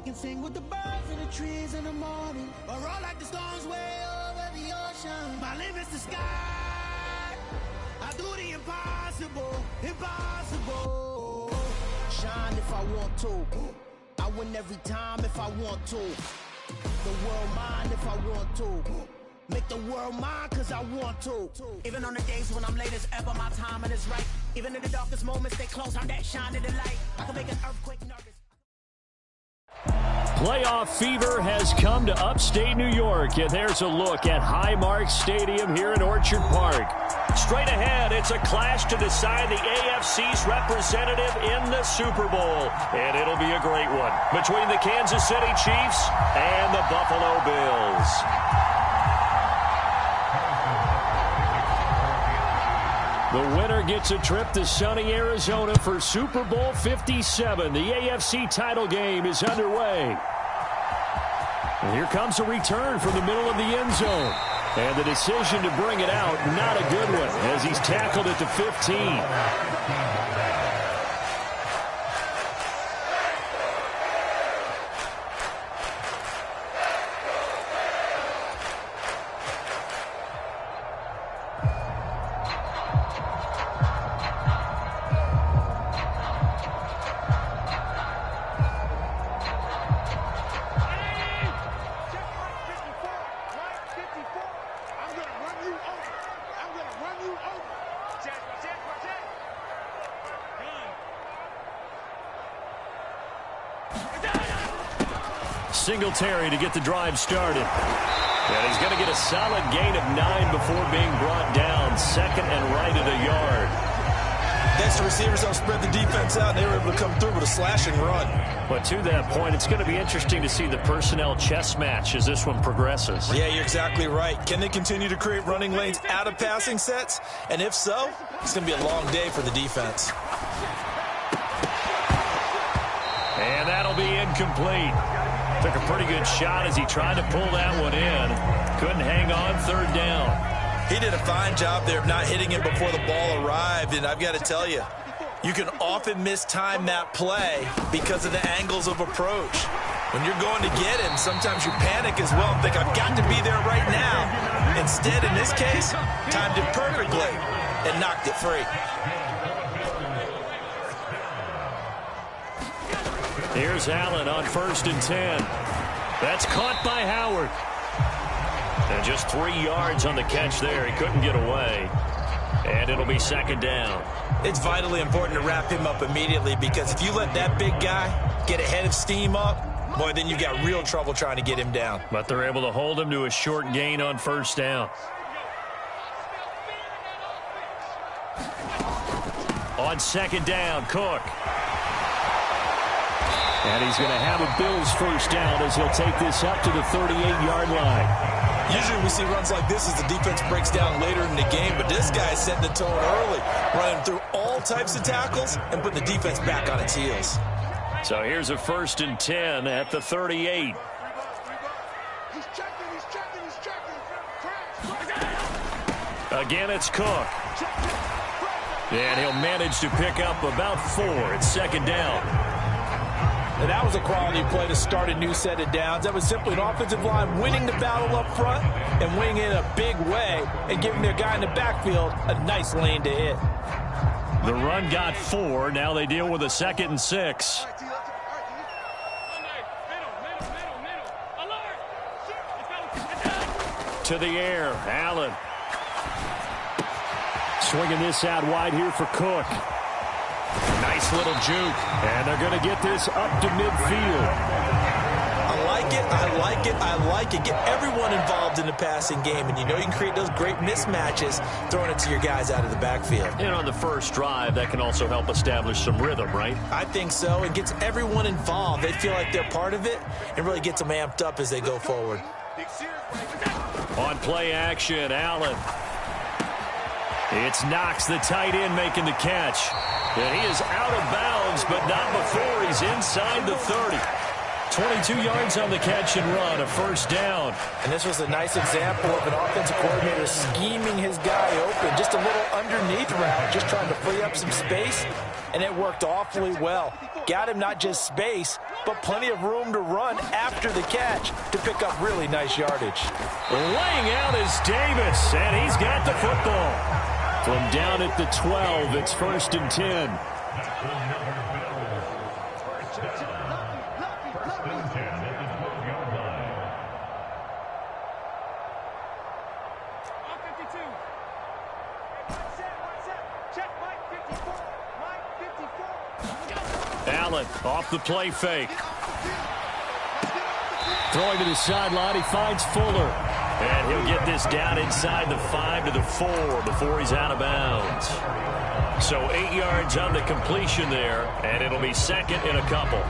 can sing with the birds and the trees in the morning, or roll like the storms way over the ocean. My limit's the sky. I do the impossible, impossible. Shine if I want to. I win every time if I want to. The world mine if I want to. Make the world mine cause I want to. Even on the days when I'm late as ever, my timing is right. Even in the darkest moments, stay close, I'm that shining the light. I can make an earthquake nervous. Playoff fever has come to upstate New York, and there's a look at Highmark Stadium here in Orchard Park. Straight ahead, it's a clash to decide the AFC's representative in the Super Bowl, and it'll be a great one between the Kansas City Chiefs and the Buffalo Bills. The winner gets a trip to sunny Arizona for Super Bowl 57. The AFC title game is underway. And here comes a return from the middle of the end zone. And the decision to bring it out, not a good one, as he's tackled at the 15. Singletary to get the drive started. And he's going to get a solid gain of 9 before being brought down. Second and right at a yard. Next, the receivers don't spread the defense out, and they were able to come through with a slashing run. But to that point, it's going to be interesting to see the personnel chess match as this one progresses. Yeah, you're exactly right. Can they continue to create running lanes out of passing sets? And if so, it's going to be a long day for the defense. And that'll be incomplete. Took a pretty good shot as he tried to pull that one in. Couldn't hang on, third down. He did a fine job there of not hitting it before the ball arrived, and I've got to tell you, you can often mistime that play because of the angles of approach. When you're going to get him, sometimes you panic as well and think, I've got to be there right now. Instead, in this case, timed it perfectly and knocked it free. Here's Allen on 1st and 10. That's caught by Howard. And just 3 yards on the catch there. He couldn't get away. And it'll be second down. It's vitally important to wrap him up immediately because if you let that big guy get ahead of steam up, boy, then you've got real trouble trying to get him down. But they're able to hold him to a short gain on 1st down. On 2nd down, Cook. And he's going to have a Bills 1st down as he'll take this up to the 38-yard line. Usually we see runs like this as the defense breaks down later in the game, but this guy is setting the tone early, running through all types of tackles and putting the defense back on its heels. So here's a 1st and 10 at the 38. Again, it's Cook. And he'll manage to pick up about 4 at 2nd down. And that was a quality play to start a new set of downs. That was simply an offensive line winning the battle up front and winning it in a big way and giving their guy in the backfield a nice lane to hit. The run got 4. Now they deal with a 2nd and 6. To the air, Allen. Swinging this out wide here for Cook. Nice little juke. And they're going to get this up to midfield. I like it, I like it, I like it. Get everyone involved in the passing game, and you know you can create those great mismatches throwing it to your guys out of the backfield. And on the first drive, that can also help establish some rhythm, right? I think so. It gets everyone involved. They feel like they're part of it and really gets them amped up as they go forward. On play action, Allen. It's Knox, the tight end, making the catch. And he is out of bounds, but not before he's inside the 30. 22 yards on the catch and run, a first down. And this was a nice example of an offensive coordinator scheming his guy open, just a little underneath route, just trying to free up some space, and it worked awfully well. Got him not just space, but plenty of room to run after the catch to pick up really nice yardage. Laying out is Davis, and he's got the football. From down at the 12, it's 1st and 10. Allen off the play fake. Throwing to the sideline, he finds Fuller. And he'll get this down inside the 5 to the 4 before he's out of bounds. So 8 yards on the completion there, and it'll be second and a couple.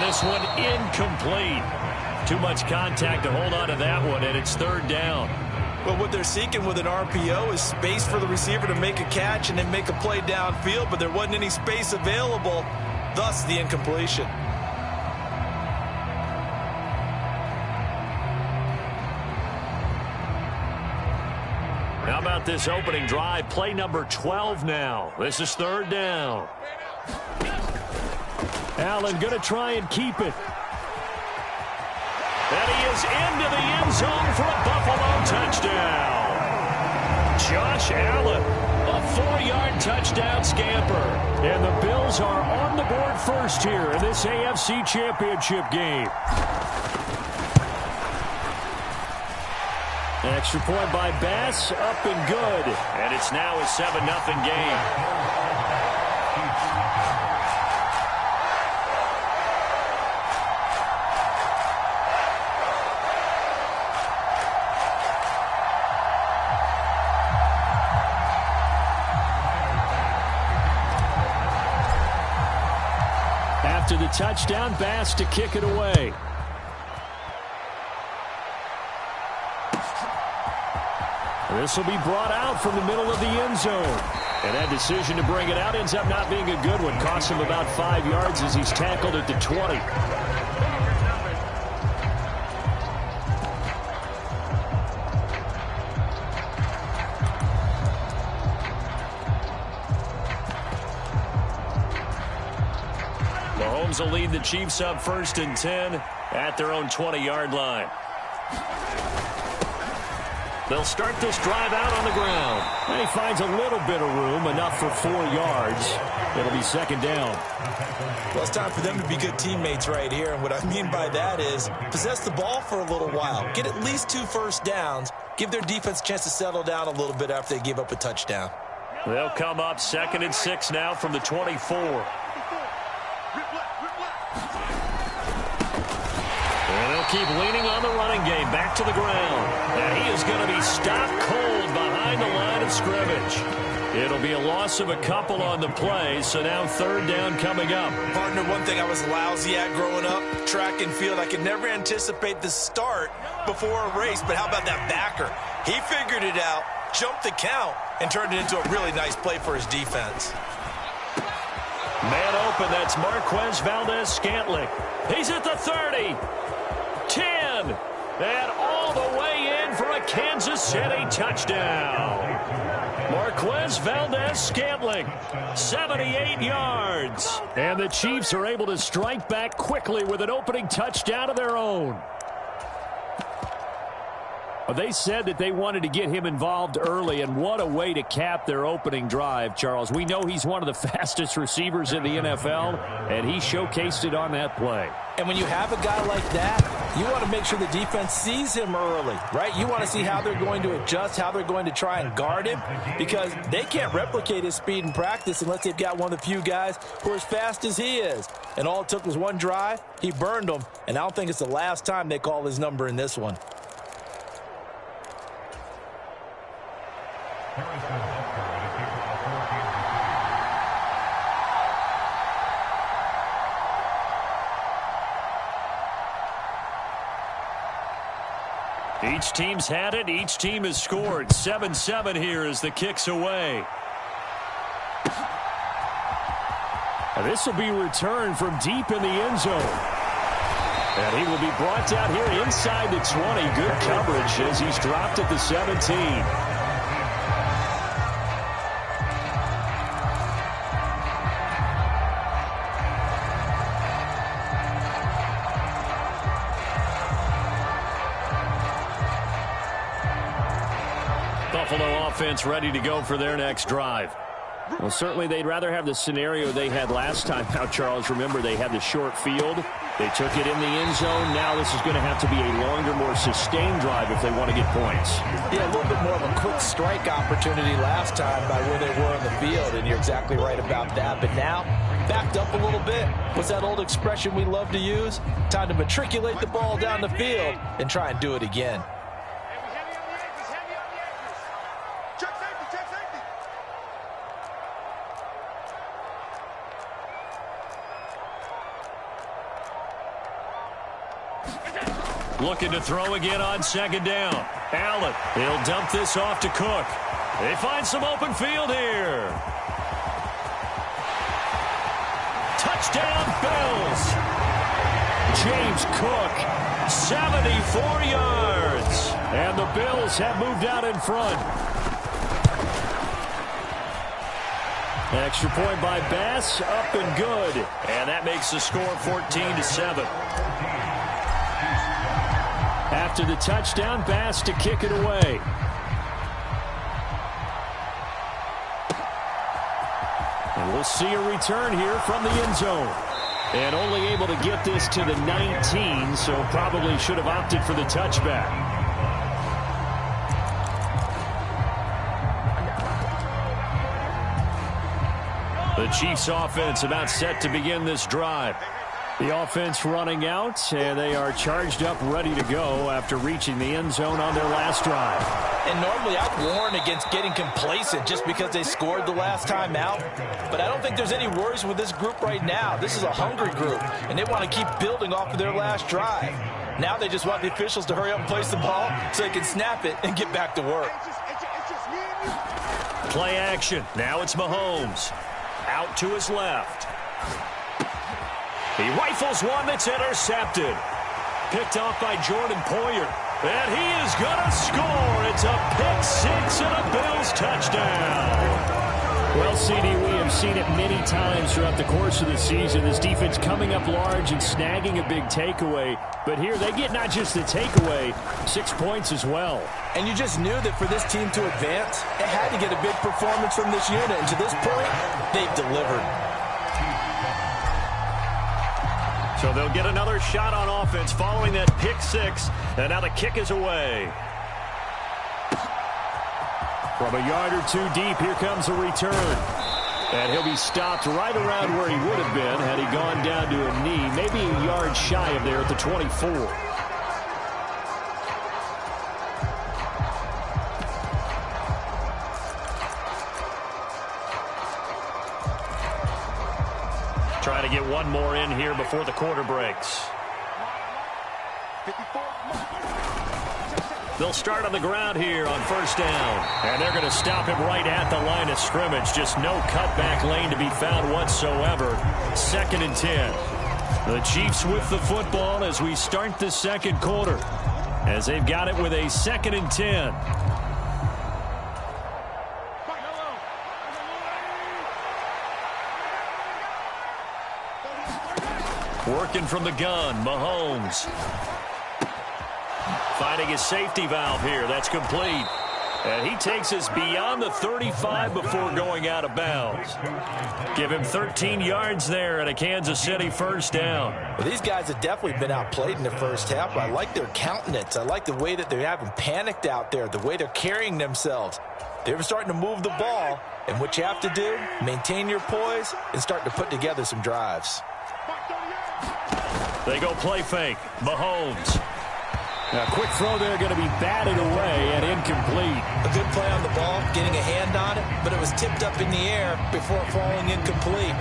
This one incomplete. Too much contact to hold on to that one, and it's 3rd down. Well, what they're seeking with an RPO is space for the receiver to make a catch and then make a play downfield, but there wasn't any space available, thus the incompletion. How about this opening drive? Play number 12 now. This is 3rd down. Allen going to try and keep it. And he is into the end zone for a Buffalo touchdown. Josh Allen, a 4-yard touchdown scamper. And the Bills are on the board first here in this AFC Championship game. Extra point by Bass, up and good. And it's now a 7-0 game. After the touchdown, Bass to kick it away. This will be brought out from the middle of the end zone. And that decision to bring it out ends up not being a good one. Costs him about 5 yards as he's tackled at the 20. Mahomes will lead the Chiefs up 1st and 10 at their own 20-yard line. They'll start this drive out on the ground. And he finds a little bit of room, enough for 4 yards. It'll be 2nd down. Well, it's time for them to be good teammates right here. And what I mean by that is possess the ball for a little while. Get at least 2 first downs. Give their defense a chance to settle down a little bit after they give up a touchdown. They'll come up 2nd and 6 now from the 24. And they'll keep leaning on the running game. Back to the ground. And he is going to be stopped cold behind the line of scrimmage. It'll be a loss of a couple on the play, so now 3rd down coming up. Partner, one thing I was lousy at growing up, track and field, I could never anticipate the start before a race, but how about that backer? He figured it out, jumped the count, and turned it into a really nice play for his defense. Man open, that's Marquez Valdez-Scantling. He's at the 30, 10, and all the way in for a Kansas City touchdown. Marquez Valdez-Scantling, 78 yards. And the Chiefs are able to strike back quickly with an opening touchdown of their own. They said that they wanted to get him involved early, and what a way to cap their opening drive, Charles. We know he's one of the fastest receivers in the NFL, and he showcased it on that play. And when you have a guy like that, you want to make sure the defense sees him early, right? You want to see how they're going to adjust, how they're going to try and guard him, because they can't replicate his speed in practice unless they've got one of the few guys who are as fast as he is. And all it took was one drive. He burned them, and I don't think it's the last time they call his number in this one. Each team's had it. Each team has scored. 7-7 here as the kick's away. And this will be returned from deep in the end zone. And he will be brought down here inside the 20. Good coverage as he's dropped at the 17. Buffalo offense ready to go for their next drive. Well, certainly they'd rather have the scenario they had last time out, Charles. Remember, they had the short field. They took it in the end zone. Now this is going to have to be a longer, more sustained drive if they want to get points. Yeah, a little bit more of a quick strike opportunity last time by where they were on the field, and you're exactly right about that. But now, backed up a little bit. What's that old expression we love to use? Time to matriculate the ball down the field and try and do it again. Looking to throw again on second down. Allen, he'll dump this off to Cook. They find some open field here. Touchdown, Bills. James Cook, 74 yards. And the Bills have moved out in front. Extra point by Bass, up and good. And that makes the score 14-7. After the touchdown, Bass to kick it away. And we'll see a return here from the end zone. And only able to get this to the 19, so probably should have opted for the touchback. The Chiefs offense about set to begin this drive. The offense running out, and they are charged up, ready to go after reaching the end zone on their last drive. And normally I'd warn against getting complacent just because they scored the last time out. But I don't think there's any worries with this group right now. This is a hungry group, and they want to keep building off of their last drive. Now they just want the officials to hurry up and place the ball so they can snap it and get back to work. Play action. Now it's Mahomes. Out to his left. He rifles one that's intercepted. Picked off by Jordan Poyer. And he is going to score. It's a pick six and a Bills touchdown. Well, CD, we have seen it many times throughout the course of the season. This defense coming up large and snagging a big takeaway. But here they get not just the takeaway, 6 points as well. And you just knew that for this team to advance, it had to get a big performance from this unit. And to this point, they've delivered. So they'll get another shot on offense following that pick six. And now the kick is away. From a yard or two deep, here comes a return. And he'll be stopped right around where he would have been had he gone down to a knee, maybe a yard shy of there at the 24. Trying to get one more in here before the quarter breaks. They'll start on the ground here on first down. And they're going to stop him right at the line of scrimmage. Just no cutback lane to be found whatsoever. 2nd and 10. The Chiefs with the football as we start the second quarter. As they've got it with a 2nd and 10. Working from the gun, Mahomes. Finding his safety valve here. That's complete. And he takes us beyond the 35 before going out of bounds. Give him 13 yards there and a Kansas City first down. Well, these guys have definitely been outplayed in the first half, but I like their countenance. I like the way that they haven't panicked out there, the way they're carrying themselves. They're starting to move the ball, and what you have to do, maintain your poise and start to put together some drives. They go play fake. Mahomes. A quick throw there going to be batted away and incomplete. A good play on the ball, getting a hand on it, but it was tipped up in the air before falling incomplete.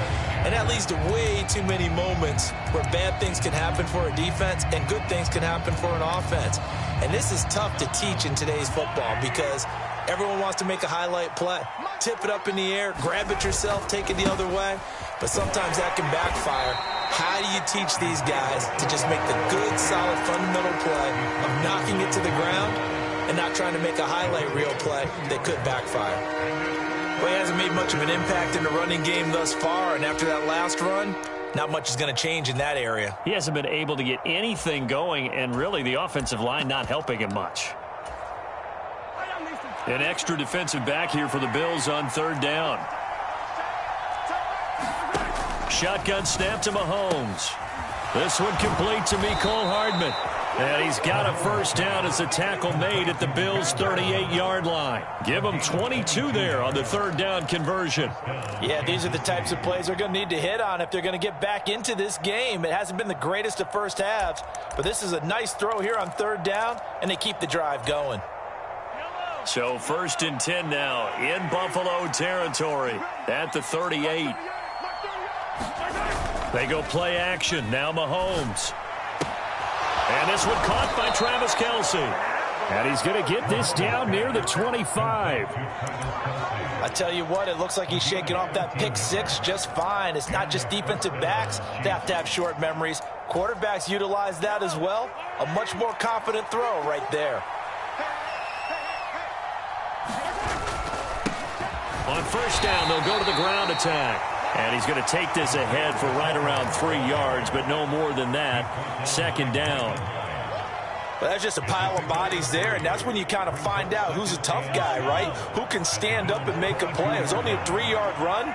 And that leaves leads to way too many moments where bad things can happen for a defense and good things can happen for an offense. And this is tough to teach in today's football because everyone wants to make a highlight play. Tip it up in the air, grab it yourself, take it the other way. But sometimes that can backfire. How do you teach these guys to just make the good, solid, fundamental play of knocking it to the ground and not trying to make a highlight reel play that could backfire? Well, he hasn't made much of an impact in the running game thus far, and after that last run, not much is going to change in that area. He hasn't been able to get anything going, and really the offensive line not helping him much. An extra defensive back here for the Bills on third down. Shotgun snap to Mahomes. This one complete to Mecole Hardman. And he's got a first down as a tackle made at the Bills' 38-yard line. Give them 22 there on the third down conversion. Yeah, these are the types of plays they're going to need to hit on if they're going to get back into this game. It hasn't been the greatest of first halves, but this is a nice throw here on third down, and they keep the drive going. So 1st and 10 now in Buffalo territory at the 38. They go play action. Now Mahomes. And this one caught by Travis Kelce. And he's going to get this down near the 25. I tell you what, it looks like he's shaking off that pick six just fine. It's not just defensive backs that have to have short memories. Quarterbacks utilize that as well. A much more confident throw right there. On first down, they'll go to the ground attack. And he's going to take this ahead for right around 3 yards, but no more than that. Second down. Well, that's just a pile of bodies there, and that's when you kind of find out who's a tough guy, right? Who can stand up and make a play. It was only a 3-yard run,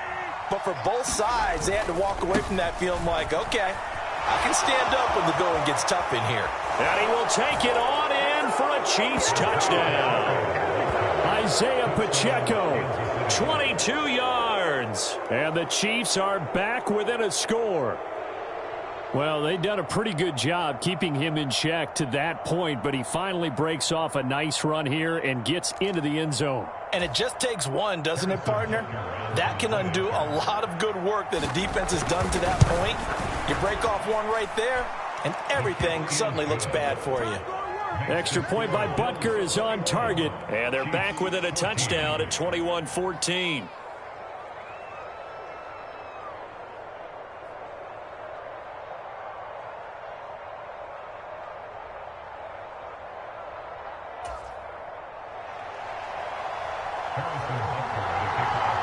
but for both sides, they had to walk away from that feeling like, okay, I can stand up when the going gets tough in here. And he will take it on in for a Chiefs touchdown. Isaiah Pacheco, 22 yards. And the Chiefs are back within a score. Well, they've done a pretty good job keeping him in check to that point, but he finally breaks off a nice run here and gets into the end zone. And it just takes one, doesn't it, partner? That can undo a lot of good work that a defense has done to that point. You break off one right there, and everything suddenly looks bad for you. Extra point by Butker is on target, and they're back within a touchdown at 21-14.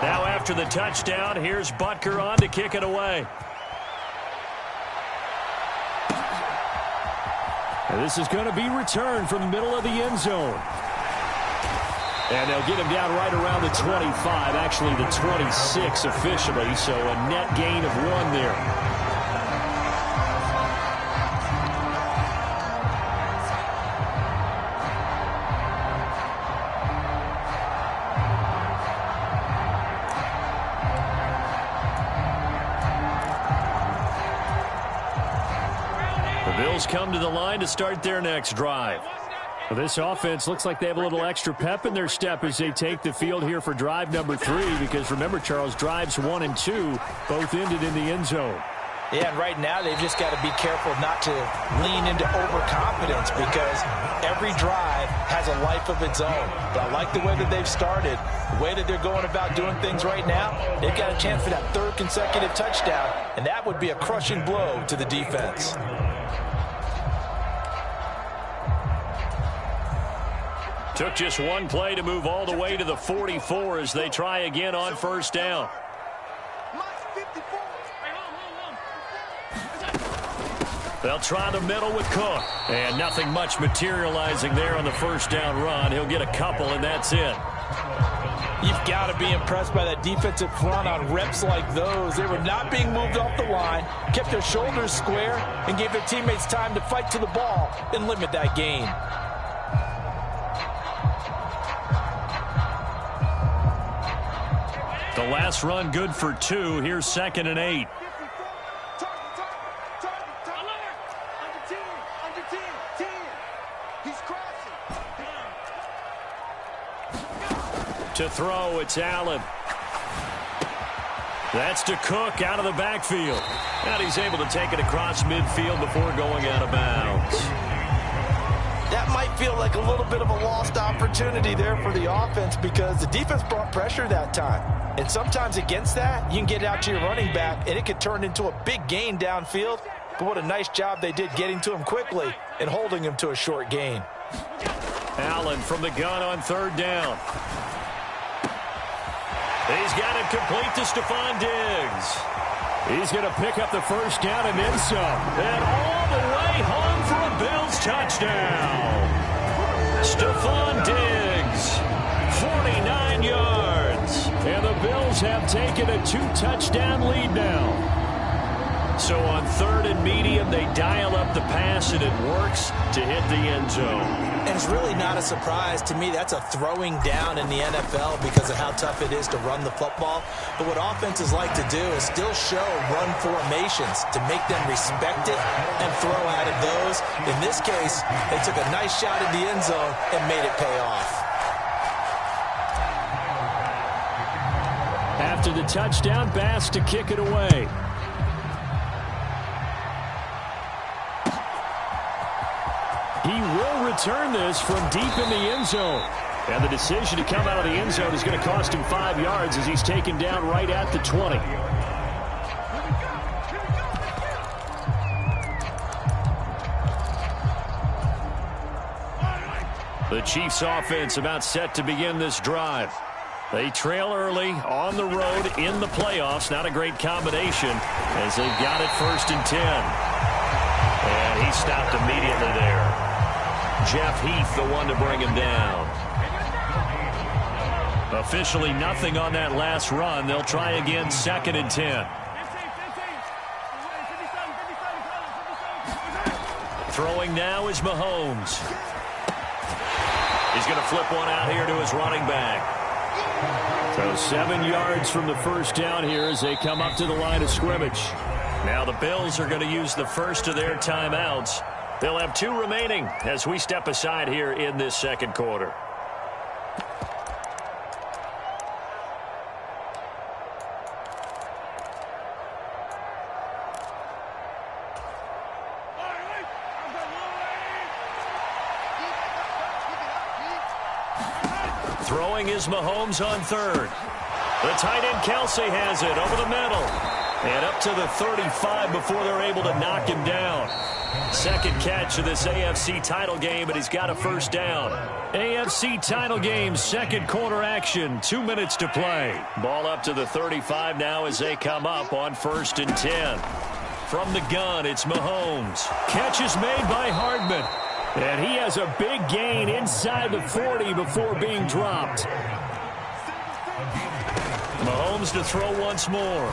Now after the touchdown, here's Butker on to kick it away. And this is going to be returned from the middle of the end zone. And they'll get him down right around the 25, actually the 26 officially, so a net gain of 1 there. Bills come to the line to start their next drive. Well, this offense looks like they have a little extra pep in their step as they take the field here for drive number 3, because remember, Charles, drives 1 and 2 both ended in the end zone. Yeah, and right now they've just got to be careful not to lean into overconfidence, because every drive has a life of its own. But I like the way that they've started, the way that they're going about doing things right now. They've got a chance for that 3rd consecutive touchdown, and that would be a crushing blow to the defense. Took just one play to move all the way to the 44 as they try again on first down. They'll try the middle with Cook. And nothing much materializing there on the first down run. He'll get a couple, and that's it. You've got to be impressed by that defensive front on reps like those. They were not being moved off the line, kept their shoulders square, and gave their teammates time to fight to the ball and limit that gain. The last run good for 2. Here's 2nd and 8. To throw, it's Allen. That's to Cook out of the backfield. And he's able to take it across midfield before going out of bounds. That might feel like a little bit of a lost opportunity there for the offense because the defense brought pressure that time. And sometimes against that, you can get out to your running back, and it could turn into a big gain downfield. But what a nice job they did getting to him quickly and holding him to a short gain. Allen from the gun on third down. He's got it complete to Stephon Diggs. He's going to pick up the first down and then some. And all the way home for a Bills touchdown. Stephon Diggs, 49 yards. And the Bills have taken a 2-touchdown lead now. So on third and medium, they dial up the pass, and it works to hit the end zone. And it's really not a surprise to me. That's a throwing down in the NFL because of how tough it is to run the football. But what offenses like to do is still show run formations to make them respect it and throw out of those. In this case, they took a nice shot at the end zone and made it pay off. After the touchdown, Bass to kick it away. He will return this from deep in the end zone. And the decision to come out of the end zone is going to cost him 5 yards as he's taken down right at the 20. The Chiefs offense about set to begin this drive. They trail early on the road in the playoffs. Not a great combination as they've got it 1st and 10. And he stopped immediately there. Jeff Heath, the one to bring him down. Officially nothing on that last run. They'll try again 2nd and 10. Throwing now is Mahomes. He's going to flip one out here to his running back. So 7 yards from the first down here as they come up to the line of scrimmage. Now the Bills are going to use the first of their timeouts. They'll have 2 remaining as we step aside here in this second quarter. Throwing is Mahomes on third. The tight end Kelsey has it over the middle. And up to the 35 before they're able to knock him down. Second catch of this AFC title game, and he's got a first down. AFC title game, second quarter action, 2 minutes to play. Ball up to the 35 now as they come up on 1st and 10. From the gun, it's Mahomes. Catch is made by Hardman. And he has a big gain inside the 40 before being dropped. Mahomes to throw once more.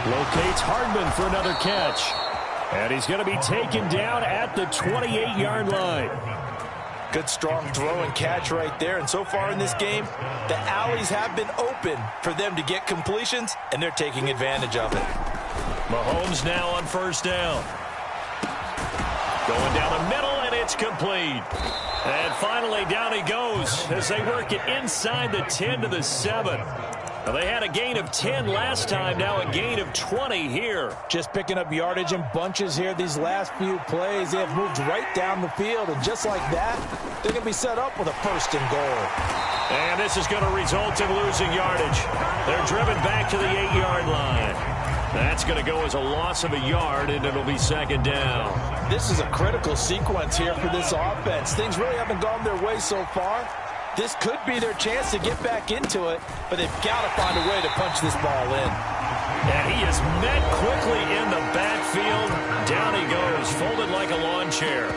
Locates Hardman for another catch. And he's going to be taken down at the 28-yard line. Good, strong throw and catch right there. And so far in this game, the alleys have been open for them to get completions, and they're taking advantage of it. Mahomes now on first down. Going down the middle, and it's complete. And finally, down he goes as they work it inside the 10 to the 7. Now, they had a gain of 10 last time, now a gain of 20 here. Just picking up yardage in bunches here these last few plays. They have moved right down the field, and just like that, they're going to be set up with a 1st and goal. And this is going to result in losing yardage. They're driven back to the 8-yard line. That's going to go as a loss of a yard, and it'll be 2nd down. This is a critical sequence here for this offense. Things really haven't gone their way so far. This could be their chance to get back into it, but they've got to find a way to punch this ball in. And he is met quickly in the backfield. Down he goes, folded like a lawn chair.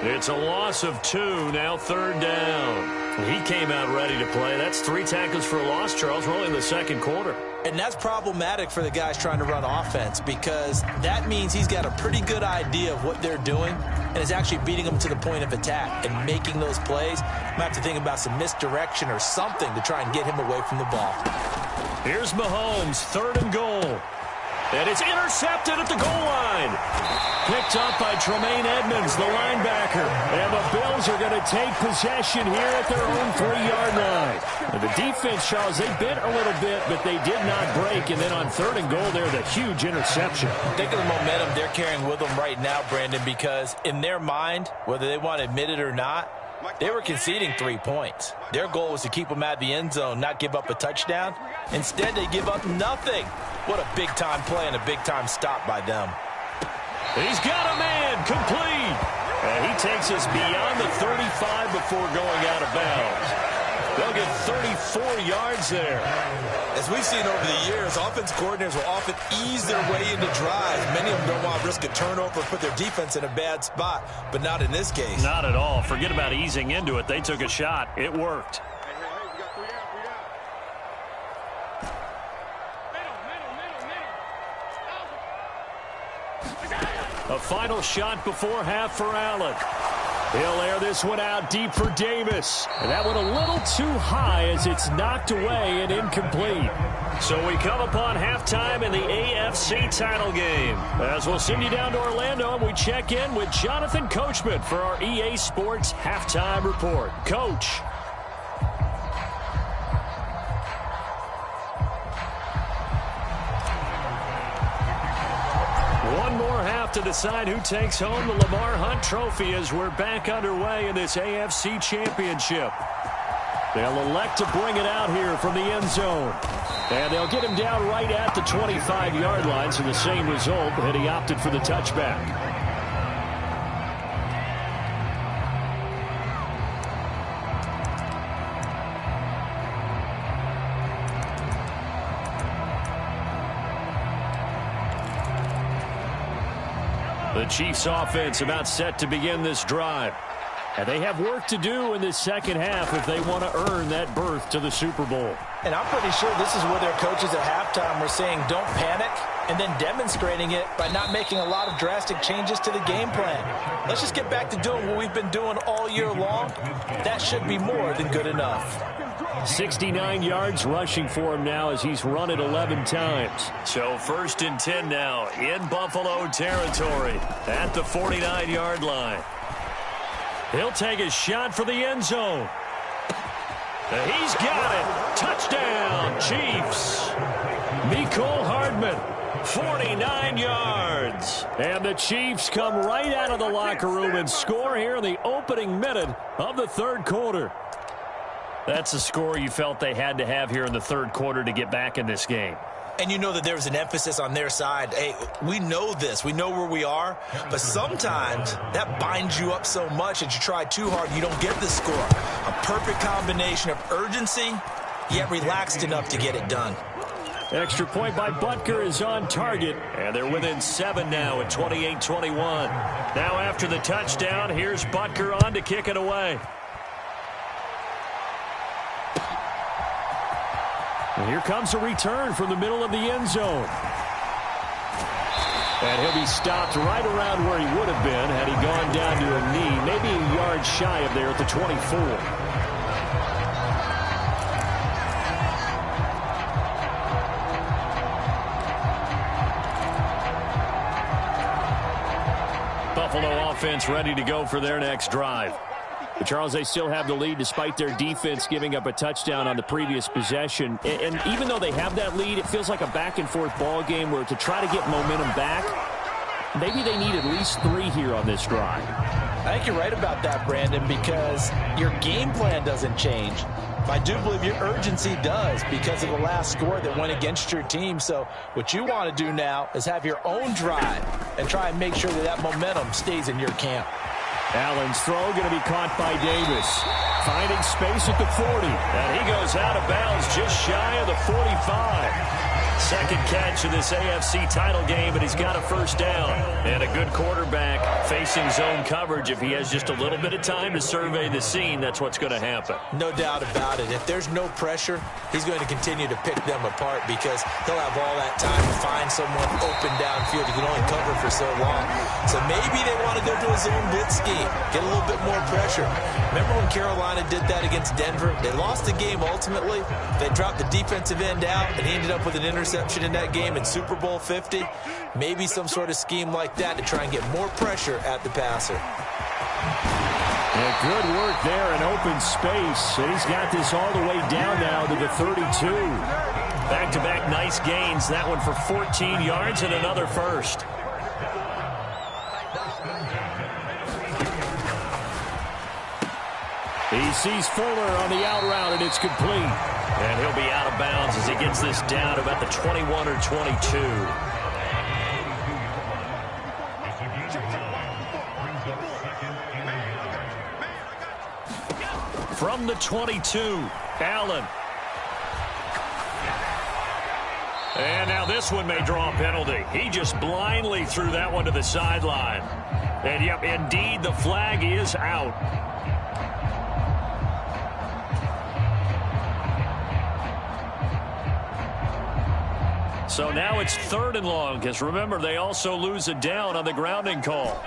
It's a loss of 2, now 3rd down. He came out ready to play. That's 3 tackles for a loss, Charles. We're only in the second quarter. And that's problematic for the guys trying to run offense because that means he's got a pretty good idea of what they're doing and is actually beating them to the point of attack and making those plays. Might have to think about some misdirection or something to try and get him away from the ball. Here's Mahomes, 3rd and goal. And it's intercepted at the goal line. Picked up by Tremaine Edmonds, the linebacker. And the Bills are going to take possession here at their own 3-yard line. And the defense, Charles, they bit a little bit, but they did not break. And then on 3rd and goal there, the huge interception. Think of the momentum they're carrying with them right now, Brandon, because in their mind, whether they want to admit it or not, they were conceding 3 points. Their goal was to keep them out of the end zone, not give up a touchdown. Instead, they give up nothing. What a big-time play and a big-time stop by them. He's got a man, complete. And he takes us beyond the 35 before going out of bounds. They'll get 34 yards there. As we've seen over the years, offense coordinators will often ease their way into drives. Many of them don't want to risk a turnover or put their defense in a bad spot, but not in this case. Not at all. Forget about easing into it. They took a shot. It worked. A final shot before half for Allen. He'll air this one out deep for Davis. And that one a little too high as it's knocked away and incomplete. So we come upon halftime in the AFC title game. As we'll send you down to Orlando, and we check in with Jonathan Coachman for our EA Sports Halftime Report. Coach. One more half to decide who takes home the Lamar Hunt Trophy as we're back underway in this AFC Championship. They'll elect to bring it out here from the end zone. And they'll get him down right at the 25-yard line, so the same result, and he opted for the touchback. The Chiefs offense about set to begin this drive. And they have work to do in this second half if they want to earn that berth to the Super Bowl. And I'm pretty sure this is where their coaches at halftime were saying don't panic, and then demonstrating it by not making a lot of drastic changes to the game plan. Let's just get back to doing what we've been doing all year long. That should be more than good enough. 69 yards rushing for him now as he's run it 11 times. So 1st and 10 now in Buffalo territory at the 49-yard line. He'll take a shot for the end zone. He's got it. Touchdown, Chiefs. Mecole Hardman, 49 yards. And the Chiefs come right out of the locker room and score here in the opening minute of the 3rd quarter. That's a score you felt they had to have here in the 3rd quarter to get back in this game. And you know that there was an emphasis on their side. Hey, we know this. We know where we are. But sometimes that binds you up so much that you try too hard, you don't get the score. A perfect combination of urgency, yet relaxed enough to get it done. Extra point by Butker is on target. And they're within 7 now at 28-21. Now after the touchdown, here's Butker on to kick it away. And here comes a return from the middle of the end zone. And he'll be stopped right around where he would have been had he gone down to a knee, maybe a yard shy of there at the 24. Buffalo offense ready to go for their next drive. But Charles, they still have the lead despite their defense giving up a touchdown on the previous possession. And even though they have that lead, it feels like a back-and-forth ball game where to try to get momentum back, maybe they need at least 3 here on this drive. I think you're right about that, Brandon, because your game plan doesn't change. I do believe your urgency does because of the last score that went against your team. So what you want to do now is have your own drive and try and make sure that that momentum stays in your camp. Allen's throw going to be caught by Davis. Finding space at the 40. And he goes out of bounds just shy of the 45. Second catch of this AFC title game, and he's got a first down. And a good quarterback facing zone coverage. If he has just a little bit of time to survey the scene, that's what's going to happen. No doubt about it. If there's no pressure, he's going to continue to pick them apart because he'll have all that time to find someone open downfield. You can only cover for so long. So maybe they want to go to a zone blitz scheme, get a little bit more pressure. Remember when Carolina did that against Denver? They lost the game ultimately. They dropped the defensive end out, and he ended up with an interception in that game in Super Bowl 50. Maybe some sort of scheme like that to try and get more pressure at the passer. Yeah, good work there in open space. And he's got this all the way down now to the 32. Back-to-back nice gains. That one for 14 yards and another first. He sees Fuller on the out route, and it's complete. And he'll be out of bounds as he gets this down to about the 21 or 22. From the 22, Allen. And now this one may draw a penalty. He just blindly threw that one to the sideline. And, yep, indeed, the flag is out. So now it's 3rd and long, because remember, they also lose a down on the grounding call.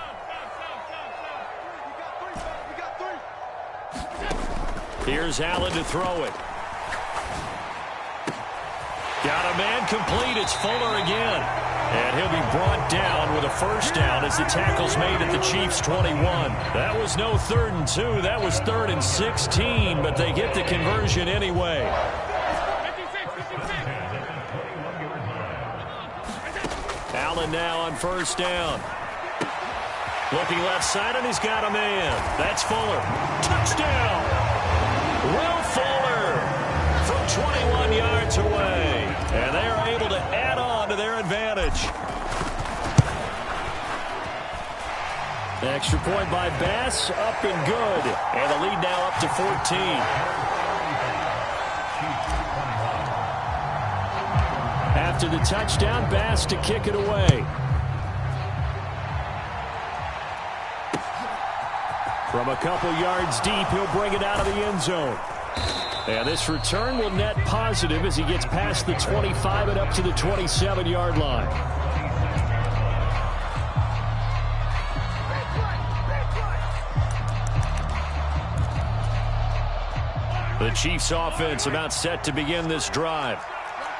Here's Allen to throw it. Got a man complete. It's Fuller again. And he'll be brought down with a first down as the tackle's made at the Chiefs' 21. That was no 3rd and 2. That was 3rd and 16, but they get the conversion anyway. Allen now on first down. Looking left side, and he's got a man. That's Fuller. Touchdown! Will Fuller from 21 yards away. And they are able to add on to their advantage. Extra point by Bass, up and good. And the lead now up to 14. After the touchdown, Bass to kick it away. From a couple yards deep, he'll bring it out of the end zone. And this return will net positive as he gets past the 25 and up to the 27-yard line. The Chiefs offense about set to begin this drive.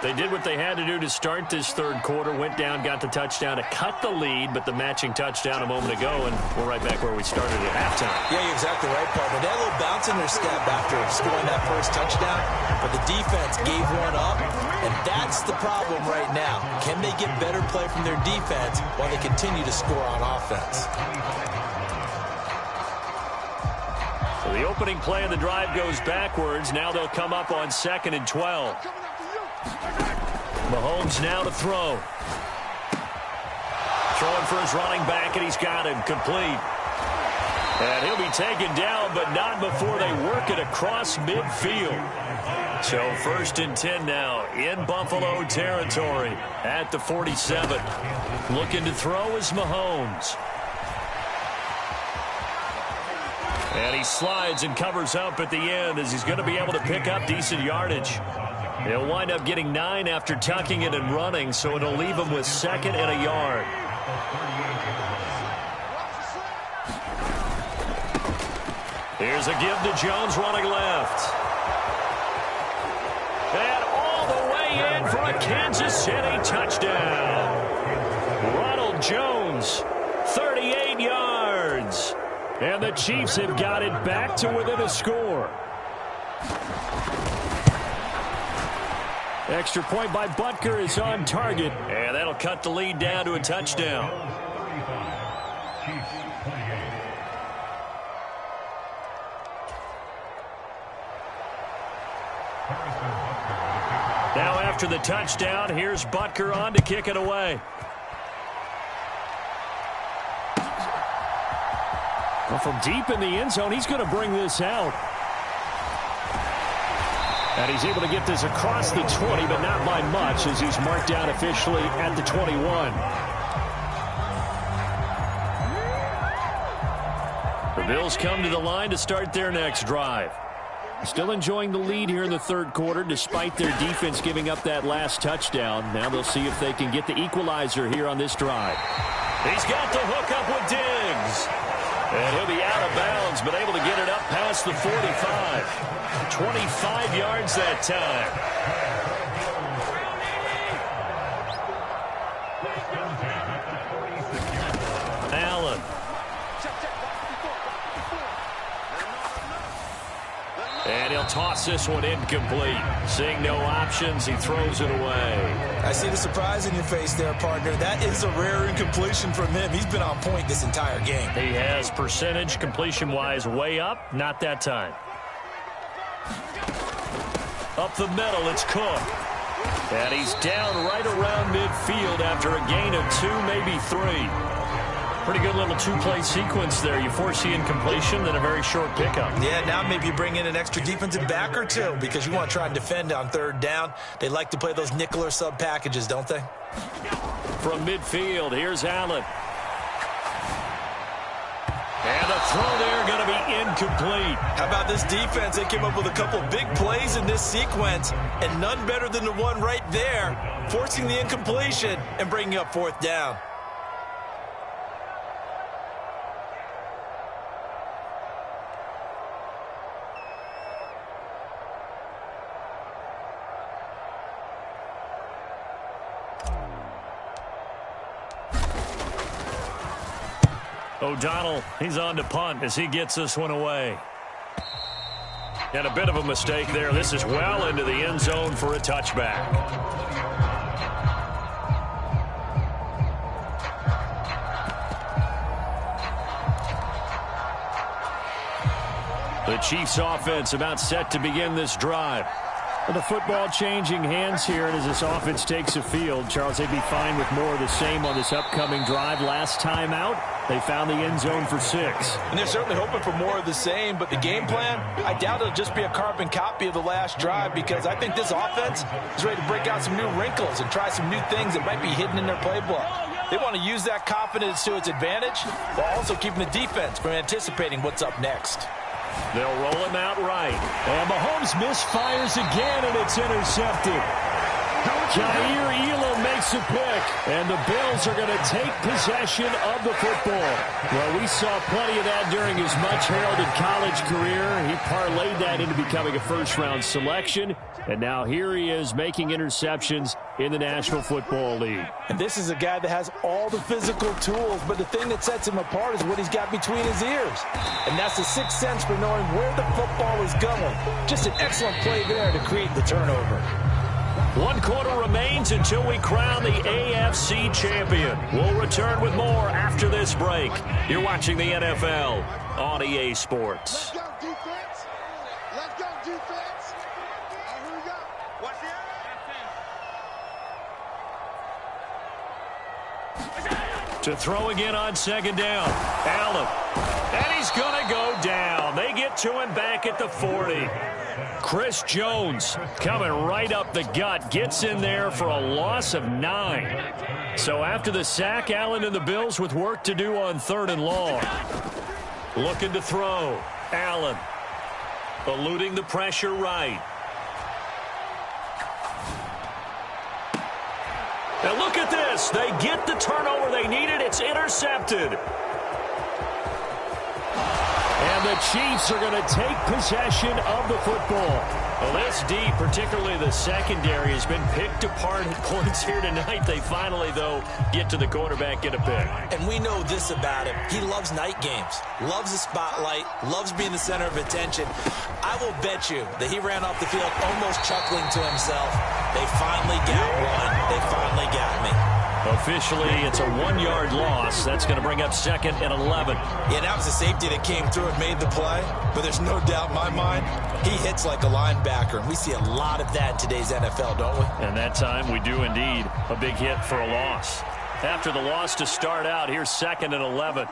They did what they had to do to start this third quarter, went down, got the touchdown to cut the lead, but the matching touchdown a moment ago, and we're right back where we started at halftime. Yeah, you're exactly right, partner. They had a little bounce in their step after scoring that first touchdown, but the defense gave one up, and that's the problem right now. Can they get better play from their defense while they continue to score on offense? So the opening play of the drive goes backwards. Now they'll come up on 2nd and 12. Mahomes now to throw. Throwing for his running back, and he's got him complete. And he'll be taken down, but not before they work it across midfield. So 1st and 10 now in Buffalo territory at the 47. Looking to throw is Mahomes. And he slides and covers up at the end as he's going to be able to pick up decent yardage. He'll wind up getting 9 after tucking it and running, so it'll leave him with 2nd and a yard. Here's a give to Jones running left. And all the way in for a Kansas City touchdown. Ronald Jones, 38 yards. And the Chiefs have got it back to within a score. Extra point by Butker is on target. And that'll cut the lead down to a touchdown. Now after the touchdown, here's Butker on to kick it away. Well, from deep in the end zone, he's going to bring this out. And he's able to get this across the 20, but not by much, as he's marked down officially at the 21. The Bills come to the line to start their next drive. Still enjoying the lead here in the third quarter despite their defense giving up that last touchdown. Now they'll see if they can get the equalizer here on this drive. He's got the hook up with Diggs. And he'll be out of bounds, but able to get it up past the 45. 25 yards that time. Allen. And he'll toss this one incomplete. Seeing no options, he throws it away. I see the surprise in your face there, partner. That is a rare incompletion from him. He's been on point this entire game. He has percentage completion-wise way up. Not that time. Up the middle, it's Cook. And he's down right around midfield after a gain of 2, maybe 3. Pretty good little two-play sequence there. You force the incompletion, then a very short pickup. Yeah, now maybe you bring in an extra defensive back or two because you want to try and defend on third down. They like to play those nickel or sub packages, don't they? From midfield, here's Allen. And the throw there going to be incomplete. How about this defense? They came up with a couple of big plays in this sequence, and none better than the one right there, forcing the incompletion and bringing up fourth down. O'Donnell, he's on to punt as he gets this one away. And a bit of a mistake there. This is well into the end zone for a touchback. The Chiefs offense about set to begin this drive. The football changing hands here, and as this offense takes a field, Charles, they'd be fine with more of the same on this upcoming drive. Last time out, they found the end zone for 6. And they're certainly hoping for more of the same, but the game plan, I doubt it'll just be a carbon copy of the last drive because I think this offense is ready to break out some new wrinkles and try some new things that might be hidden in their playbook. They want to use that confidence to its advantage while also keeping the defense from anticipating what's up next. They'll roll him out right. And Mahomes misfires again, and it's intercepted. Jair Elam makes a pick, and the Bills are going to take possession of the football. Well, we saw plenty of that during his much-heralded college career. He parlayed that into becoming a first-round selection, and now here he is making interceptions in the National Football League. And this is a guy that has all the physical tools, but the thing that sets him apart is what he's got between his ears. And that's the sixth sense for knowing where the football is going. Just an excellent play there to create the turnover. 1 quarter remains until we crown the AFC champion. We'll return with more after this break. You're watching the NFL on EA Sports. Let's go, defense. Let's go, defense. Here we go. Watch the To throw again on second down. Allen. And he's going to go down. They get to him back at the 40. Chris Jones coming right up the gut. Gets in there for a loss of 9. So after the sack, Allen and the Bills with work to do on 3rd and long. Looking to throw. Allen. Eluding the pressure right. And look at this. They get the turnover they needed. It's intercepted. And the Chiefs are going to take possession of the football. Well, this D, particularly the secondary, has been picked apart at points here tonight. They finally, though, get to the quarterback, get a pick. And we know this about him. He loves night games, loves the spotlight, loves being the center of attention. I will bet you that he ran off the field almost chuckling to himself. They finally got one. They finally got me. Officially, it's a 1-yard loss. That's going to bring up 2nd and 11. Yeah, that was a safety that came through and made the play. But there's no doubt in my mind, he hits like a linebacker. And we see a lot of that in today's NFL, don't we? And that time, we do indeed. A big hit for a loss. After the loss to start out, here's 2nd and 11.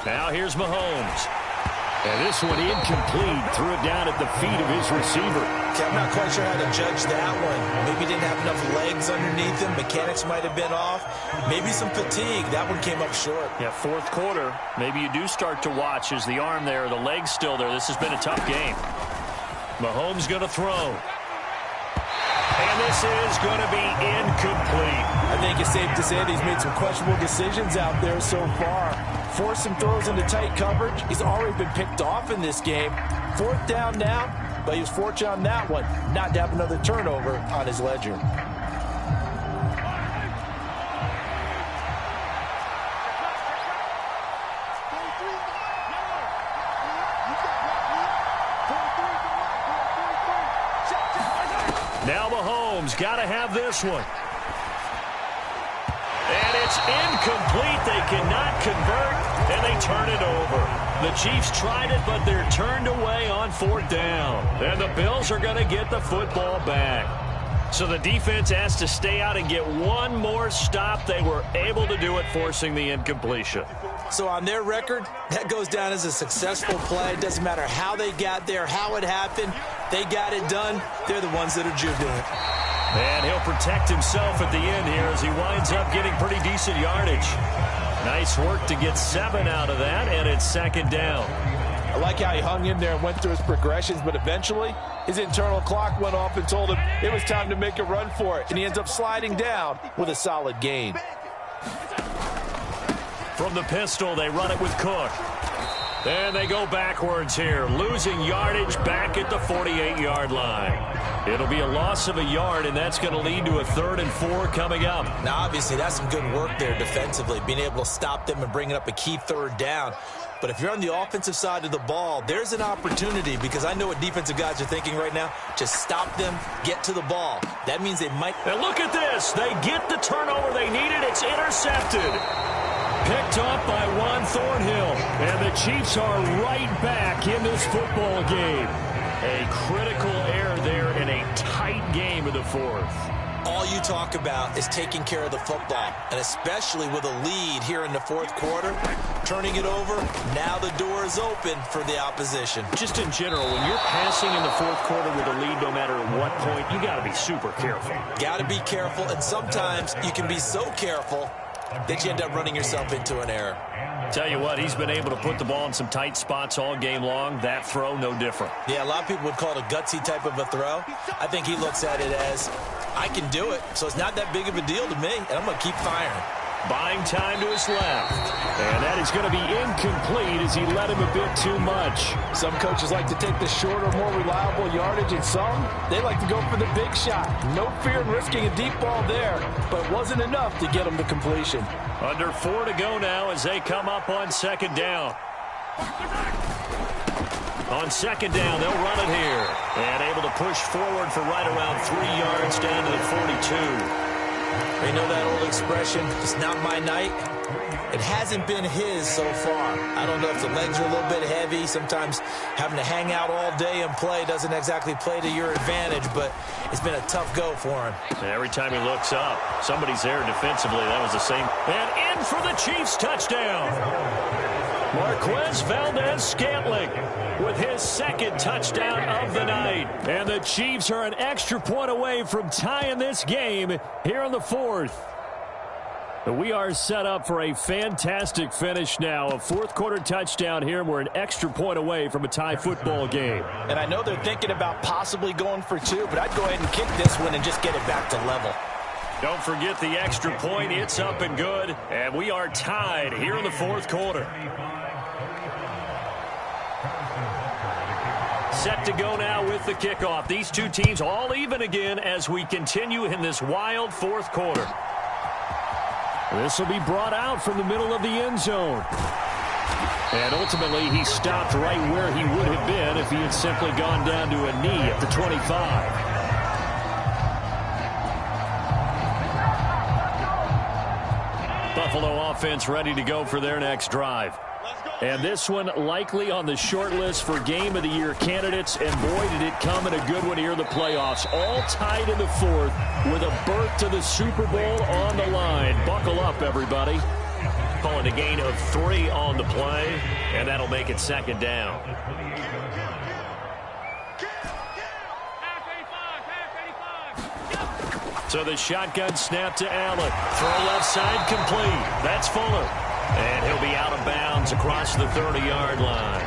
Now here's Mahomes. And this one incomplete. Threw it down at the feet of his receiver. Okay, I'm not quite sure how to judge that one. Maybe didn't have enough legs underneath him. Mechanics might have been off. Maybe some fatigue. That one came up short. Yeah, fourth quarter. Maybe you do start to watch as the arm there, the leg's still there. This has been a tough game. Mahomes going to throw. And this is going to be incomplete. I think it's safe to say that he's made some questionable decisions out there so far. Forced some throws into tight coverage. He's already been picked off in this game. Fourth down now, but he was fortunate on that one not to have another turnover on his ledger. Now Mahomes got to have this one. And it's incomplete. They cannot convert, and they turn it over. The Chiefs tried it, but they're turned away on fourth down. And the Bills are going to get the football back. So the defense has to stay out and get one more stop. They were able to do it, forcing the incompletion. So on their record, that goes down as a successful play. It doesn't matter how they got there, how it happened. They got it done. They're the ones that are jubilant. And he'll protect himself at the end here as he winds up getting pretty decent yardage. Nice work to get 7 out of that, and it's second down. I like how he hung in there and went through his progressions, but eventually his internal clock went off and told him it was time to make a run for it, and he ends up sliding down with a solid gain. From the pistol, they run it with Cook. And they go backwards here, losing yardage back at the 48-yard line. It'll be a loss of a yard, and that's going to lead to a 3rd and 4 coming up. Now, obviously, that's some good work there defensively, being able to stop them and bringing up a key 3rd down. But if you're on the offensive side of the ball, there's an opportunity, because I know what defensive guys are thinking right now. Just stop them, get to the ball. That means they might... And look at this. They get the turnover they needed. It's intercepted. Picked off by Juan Thornhill. And the Chiefs are right back in this football game. A critical error there in a tight game of the 4th. All you talk about is taking care of the football, and especially with a lead here in the 4th quarter, turning it over, now the door is open for the opposition. Just in general, when you're passing in the 4th quarter with a lead, no matter what point, you got to be super careful. Got to be careful, and sometimes you can be so careful that you end up running yourself into an error. Tell you what, he's been able to put the ball in some tight spots all game long. That throw, no different. Yeah, a lot of people would call it a gutsy type of a throw. I think he looks at it as, I can do it, so it's not that big of a deal to me, and I'm going to keep firing. Buying time to his left. And that is going to be incomplete as he led him a bit too much. Some coaches like to take the shorter, more reliable yardage, and some, they like to go for the big shot. No fear in risking a deep ball there, but it wasn't enough to get him to completion. Under 4 to go now as they come up on 2nd down. On 2nd down, they'll run it here. And able to push forward for right around 3 yards down to the 42. You know that old expression, it's not my night? It hasn't been his so far. I don't know if the legs are a little bit heavy. Sometimes having to hang out all day and play doesn't exactly play to your advantage, but it's been a tough go for him. And every time he looks up, somebody's there defensively. That was the same. And in for the Chiefs touchdown. Marquez Valdez-Scantling with his 2nd touchdown of the night. And the Chiefs are an extra point away from tying this game here in the 4th. We are set up for a fantastic finish now. A 4th quarter touchdown here, and we're an extra point away from a tie football game. And I know they're thinking about possibly going for 2, but I'd go ahead and kick this one and just get it back to level. Don't forget the extra point. It's up and good. And we are tied here in the 4th quarter. Set to go now with the kickoff. These two teams all even again as we continue in this wild 4th quarter. This will be brought out from the middle of the end zone. And ultimately, he stopped right where he would have been if he had simply gone down to a knee at the 25. Buffalo offense ready to go for their next drive. And this one likely on the short list for Game of the Year candidates. And boy, did it come in a good one here in the playoffs. All tied in the 4th with a berth to the Super Bowl on the line. Buckle up, everybody. calling a gain of 3 on the play, and that'll make it second down. So the shotgun snap to Allen. Throw left side complete. That's Fuller. And he'll be out of bounds across the 30-yard line.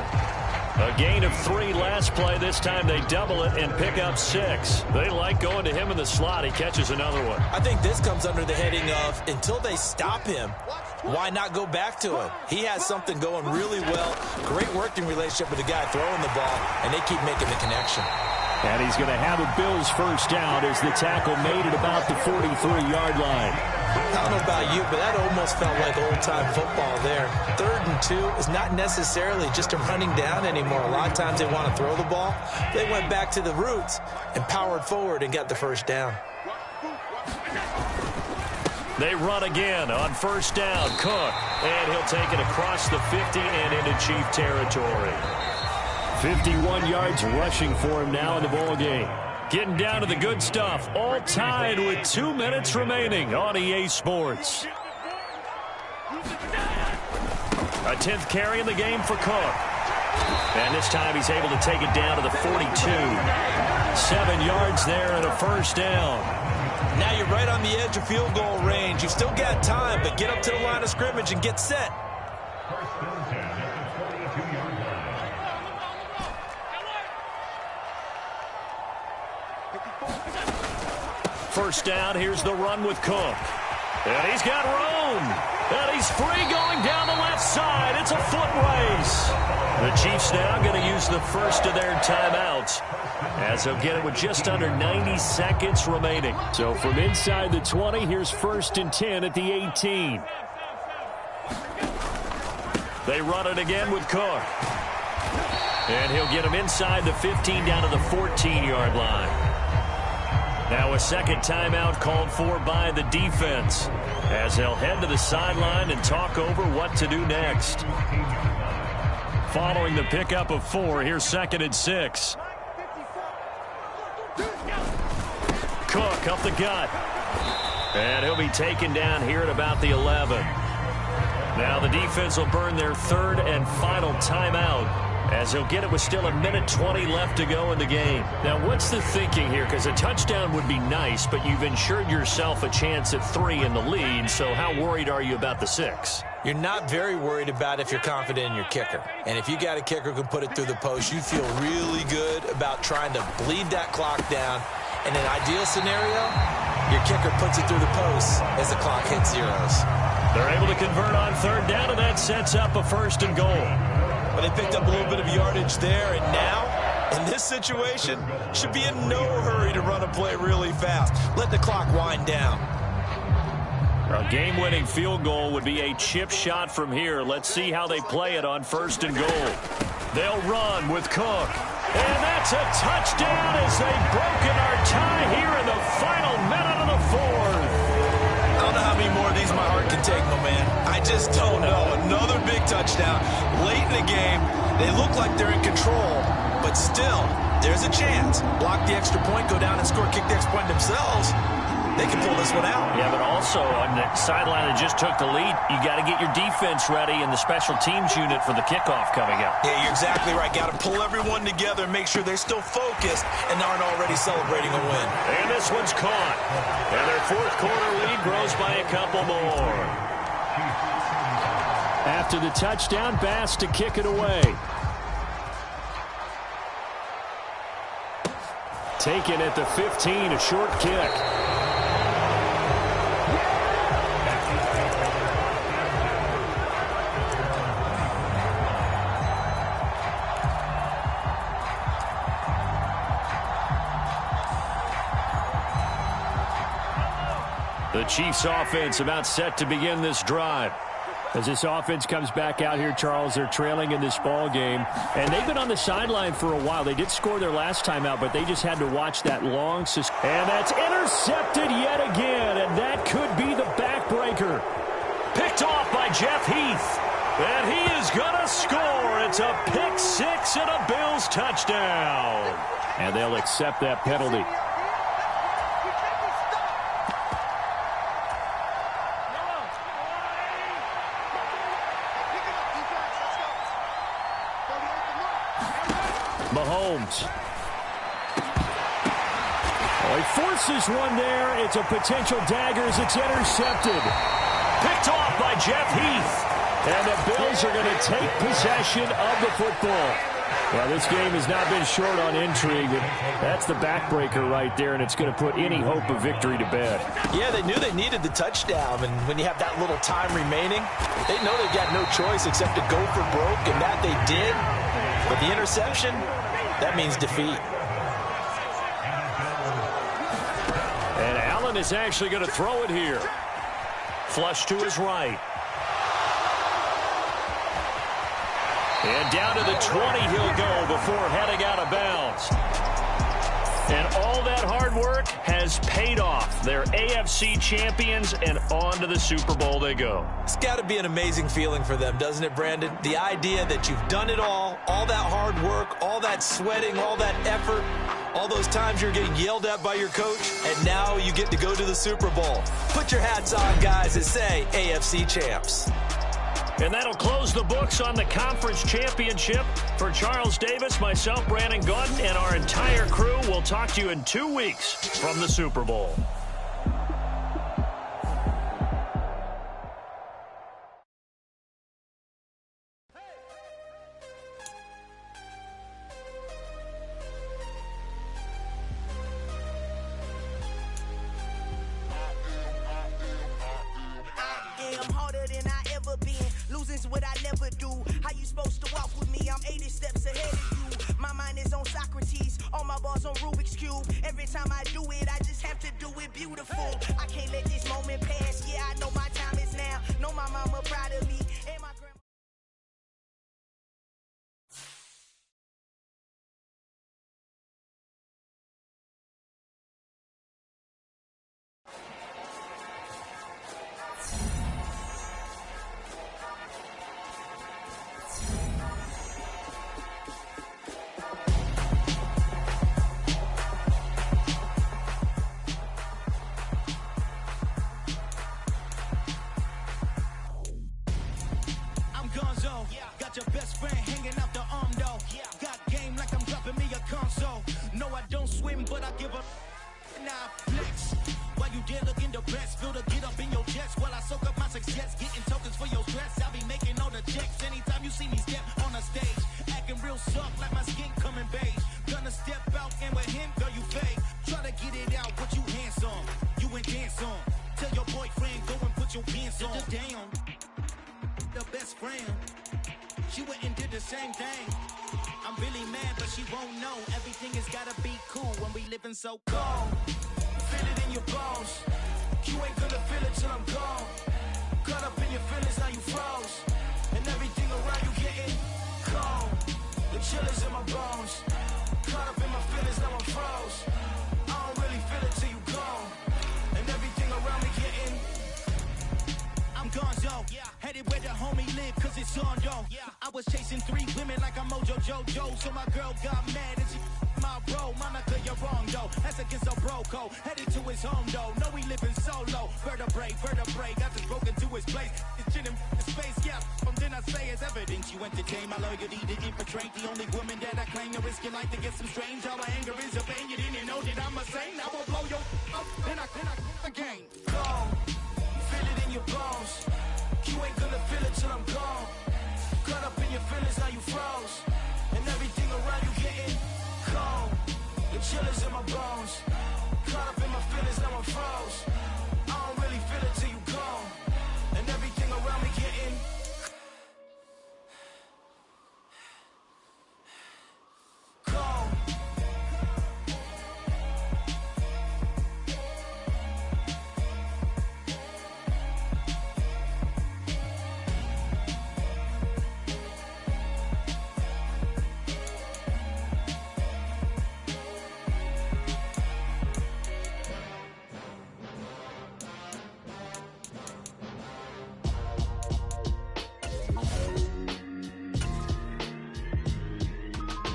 A gain of 3 last play. This time they double it and pick up 6. They like going to him in the slot. He catches another one. I think this comes under the heading of until they stop him, why not go back to him? He has something going really well. Great working relationship with the guy throwing the ball, and they keep making the connection. And he's going to have a Bills first down as the tackle made it about the 43-yard line. I don't know about you, but that almost felt like old-time football there. 3rd and 2 is not necessarily just a running down anymore. A lot of times they want to throw the ball. They went back to the roots and powered forward and got the first down. They run again on first down. Cook, and he'll take it across the 50 and into Chief territory. 51 yards rushing for him now in the ball game. Getting down to the good stuff. All tied with 2 minutes remaining on EA Sports. A 10th carry in the game for Cook. And this time he's able to take it down to the 42. 7 yards there and a first down. Now you're right on the edge of field goal range. You've still got time, but get up to the line of scrimmage and get set. First down, here's the run with Cook. And he's got room. And he's free going down the left side. It's a foot race. The Chiefs now going to use the first of their timeouts, as they'll get it with just under 90 seconds remaining. So from inside the 20, here's 1st and 10 at the 18. They run it again with Cook. And he'll get him inside the 15 down to the 14-yard line. Now a second timeout called for by the defense, as they'll head to the sideline and talk over what to do next. Following the pickup of 4, here's 2nd and 6. Cook up the gut. And he'll be taken down here at about the 11. Now the defense will burn their 3rd and final timeout, as he'll get it with still 1:20 left to go in the game. Now, what's the thinking here? Because a touchdown would be nice, but you've ensured yourself a chance at 3 in the lead, so how worried are you about the 6? You're not very worried about if you're confident in your kicker. And if you got a kicker who can put it through the post, you feel really good about trying to bleed that clock down. In an ideal scenario, your kicker puts it through the post as the clock hits zeros. They're able to convert on 3rd down, and that sets up a 1st and goal. But they picked up a little bit of yardage there, and now, in this situation, should be in no hurry to run a play really fast. Let the clock wind down. A game-winning field goal would be a chip shot from here. Let's see how they play it on 1st and goal. They'll run with Cook. And that's a touchdown as they've broken our tie here in the final minute of the 4th. I don't know how many more of these my heart can take, my man. I just don't know. Another big touchdown late in the game. They look like they're in control, but still, there's a chance. Block the extra point, go down and score, kick the extra point themselves. They can pull this one out. Yeah, but also on the sideline that just took the lead, you got to get your defense ready in the special teams unit for the kickoff coming up. Yeah, you're exactly right. Got to pull everyone together and make sure they're still focused and aren't already celebrating a win. And this one's caught. And their 4th quarter lead grows by a couple more. After the touchdown, Bass to kick it away. Taken at the 15, a short kick. The Chiefs offense about set to begin this drive. As this offense comes back out here, Charles, they're trailing in this ball game. And they've been on the sideline for a while. They did score their last time out, but they just had to watch that long. And that's intercepted yet again. And that could be the backbreaker. Picked off by Jeff Heath. And he is going to score. It's a pick 6 and a Bills touchdown. And they'll accept that penalty. Mahomes. Oh, he forces one there. It's a potential dagger as it's intercepted. Picked off by Jeff Heath. And the Bills are going to take possession of the football. Well, this game has not been short on intrigue. That's the backbreaker right there, and it's going to put any hope of victory to bed. Yeah, they knew they needed the touchdown, and when you have that little time remaining, they know they've got no choice except to go for broke, and that they did. But the interception, that means defeat. And Allen is actually going to throw it here. Flush to his right. And down to the 20 he'll go before heading out of bounds. And all that hard work has paid off. They're AFC champions, and on to the Super Bowl they go. It's got to be an amazing feeling for them, doesn't it, Brandon? The idea that you've done it all that hard work, all that sweating, all that effort, all those times you're getting yelled at by your coach, and now you get to go to the Super Bowl. Put your hats on, guys, and say AFC champs. And that'll close the books on the conference championship. For Charles Davis, myself, Brandon Gaudin, and our entire crew, we'll talk to you in 2 weeks from the Super Bowl. What I never do. How you supposed to walk with me? I'm 80 steps ahead of you. My mind is on Socrates, all my balls on Rubik's Cube. Every time I do it, I just have to do it beautiful. I can't let this moment pass. Yeah, I know my time is now. Know my mama proud of me. And my grandma. Got your best friend hanging out the arm though. Got game like I'm dropping me a console. No, I don't swim, but I give up. Now flex. While you there looking the best, feel the get up in your chest while I soak up my success. Getting tokens for your stress. I'll be making all the checks anytime you see me step on the stage. Acting real soft like my skin coming beige. Gonna step out and with him, girl, you fake. Try to get it out, what you hands on. You ain't dance on. Tell your boyfriend, go and put your pants on. Down. The best friend. She went and did the same thing. I'm really mad, but she won't know. Everything has gotta be cool when we living so cold. Feel it in your bones. You ain't gonna feel it till I'm gone. Caught up in your feelings, now you froze. And everything around you getting cold. The chill is in my bones. Caught up in my feelings, now I'm froze. I don't really feel it till you gone. And everything around me getting I'm gonzo. Headed where the homie live, cause it's on though. I was chasing 3 women like I'm Mojo Jojo. So my girl got mad and she my bro. Monica, you're wrong though. That's against a bro code. Headed to his home though. No, we living solo. Vertebrae. Got just broken to his place. It's in his space, yeah. From then I say it's evidence you entertain my loyalty to infiltrate. The only woman that I claim to risk your life to get some strange. All my anger is a pain. You didn't know that I'm a saint. I will blow your up. Then I again. Go. Feel it in your bones. You ain't gonna feel it till I'm gone. Caught up in your feelings, now you froze. And everything around you getting cold. The chill is in my bones. Caught up in my feelings, now I'm froze. I don't really feel it till you gone. And everything around me getting cold.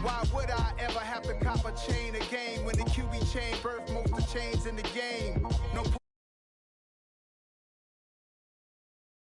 Why would I ever have to cop a chain a game when the QB chain birthed most of the chains in the game? No